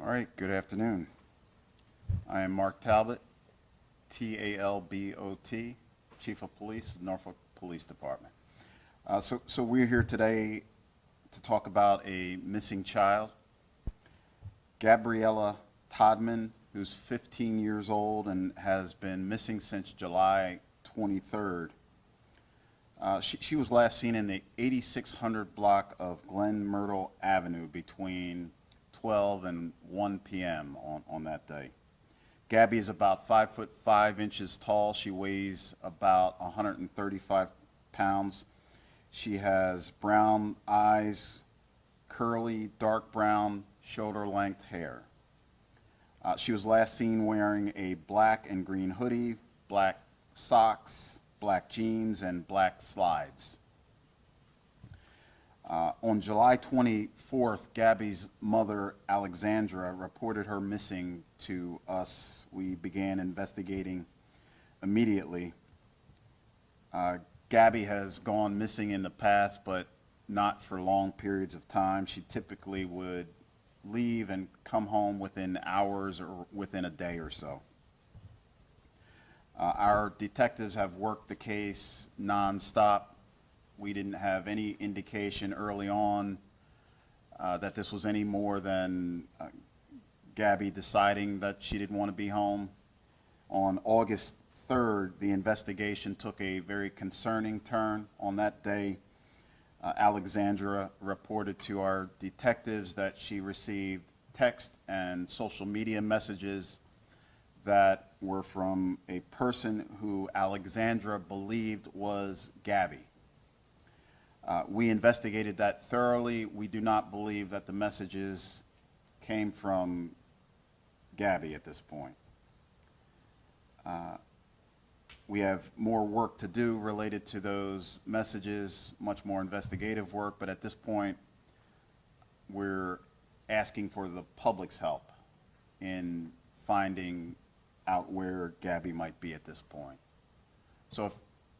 All right, good afternoon. I am Mark Talbot, Talbot, Chief of Police, Norfolk Police Department. So we're here today to talk about a missing child, Gabriella Todman, who's 15 years old and has been missing since July 23rd. She was last seen in the 8600 block of Glen Myrtle Avenue between 12 and 1 p.m. on that day. Gabby is about 5'5" tall. She weighs about 135 pounds. She has brown eyes, curly, dark brown, shoulder-length hair. She was last seen wearing a black and green hoodie, black socks, black jeans, and black slides. On July 24th, Gabby's mother, Alexandra, reported her missing to us. We began investigating immediately. Gabby has gone missing in the past, but not for long periods of time. She typically would leave and come home within hours or within a day or so. Our detectives have worked the case nonstop. We didn't have any indication early on that this was any more than Gabby deciding that she didn't want to be home. On August 3rd, the investigation took a very concerning turn. On that day, Alexandra reported to our detectives that she received text and social media messages that were from a person who Alexandra believed was Gabby. We investigated that thoroughly. We do not believe that the messages came from Gabby at this point. We have more work to do related to those messages, much more investigative work, but at this point, we're asking for the public's help in finding out where Gabby might be at this point. So if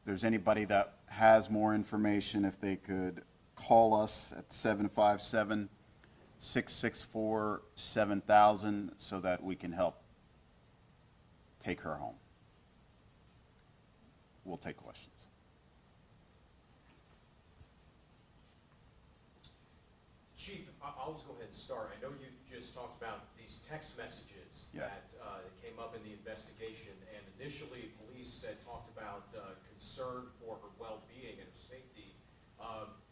there's anybody that has more information, if they could call us at 757-664-7000 so that we can help take her home. We'll take questions. Chief, I'll just go ahead and start. I know you just talked about these text messages Yes. that came up in the investigation, and initially police had talked about concern for her well-being and her safety.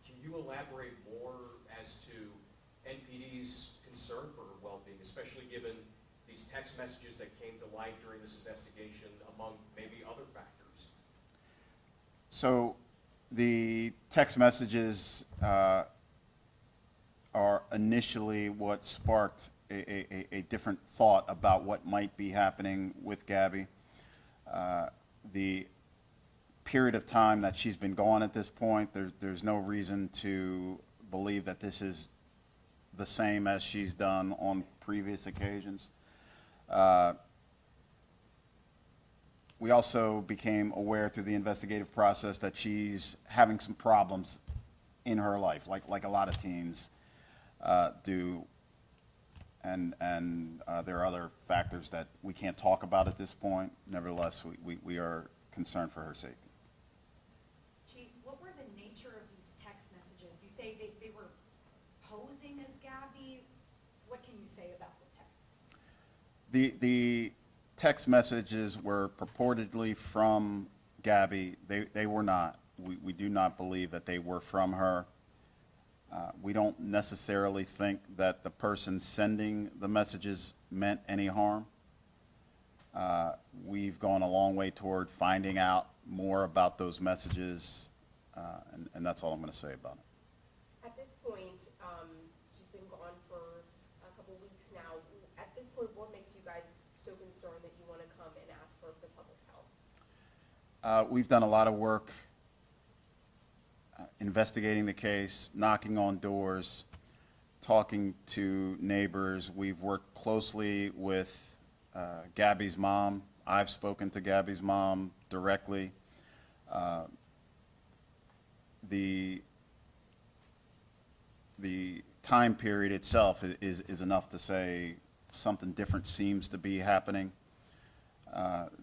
Can you elaborate more as to NPD's concern for her well-being, especially given these text messages that came to light during this investigation, among maybe other factors? So the text messages are initially what sparked a different thought about what might be happening with Gabby. The period of time that she's been gone at this point, there's no reason to believe that this is the same as she's done on previous occasions. We also became aware through the investigative process that she's having some problems in her life, like a lot of teens do. And there are other factors that we can't talk about at this point. Nevertheless, we are concerned for her safety. Chief, what were the nature of these text messages? You say they were posing as Gabby. What can you say about the text? The text messages were purportedly from Gabby. They were not. We do not believe that they were from her. We don't necessarily think that the person sending the messages meant any harm. We've gone a long way toward finding out more about those messages, and that's all I'm going to say about it. At this point, she's been gone for a couple weeks now. At this point, what makes you guys so concerned that you want to come and ask for the public's help? We've done a lot of work investigating the case, knocking on doors, talking to neighbors. We've worked closely with Gabby's mom. I've spoken to Gabby's mom directly. The time period itself is enough to say something different seems to be happening.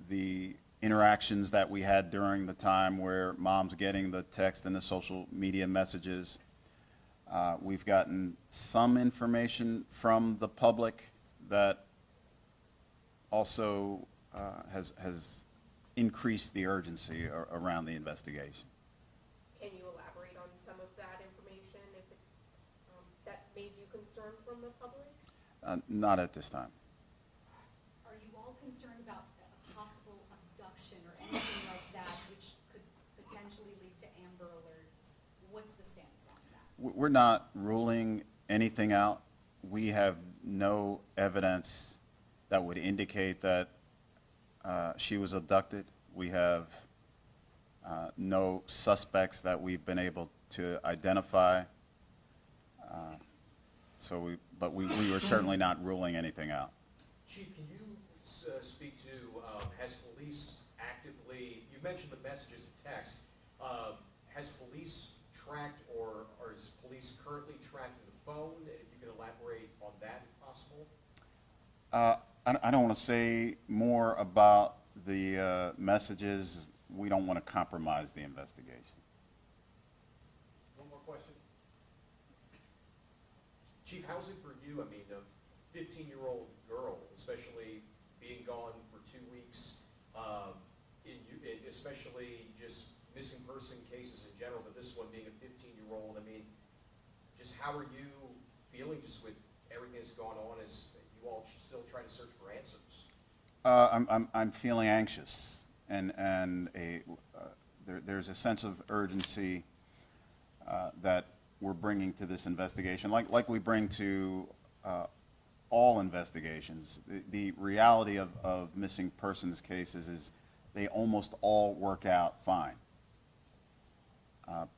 The interactions that we had during the time where mom's getting the text and the social media messages, we've gotten some information from the public that also has increased the urgency around the investigation. Can you elaborate on some of that information if it, that made you concerned from the public? Not at this time. Are you all concerned about a possible abduction or anything like that which could potentially lead to Amber Alerts? What's the stance on that? We're not ruling anything out. We have no evidence that would indicate that she was abducted. We have no suspects that we've been able to identify. But we were certainly not ruling anything out. Chief, can you speak to, has police actively, you mentioned the messages and text, has police tracked or is police currently tracking the phone? If you can elaborate on that if possible. I don't want to say more about the messages. We don't want to compromise the investigation. One more question. Chief, how's it for you? I mean, a 15-year-old girl, especially being gone for 2 weeks, especially just missing person cases in general, but this one being a 15-year-old, I mean, just how are you feeling just with everything that's gone on as you all still try to search for answers? I'm feeling anxious, and there's a sense of urgency that we're bringing to this investigation, like we bring to all investigations. The reality of missing persons cases is they almost all work out fine,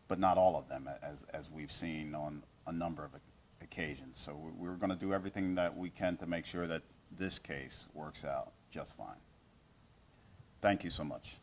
but not all of them, as we've seen on a number of occasions. So we're going to do everything that we can to make sure that this case works out just fine. Thank you so much.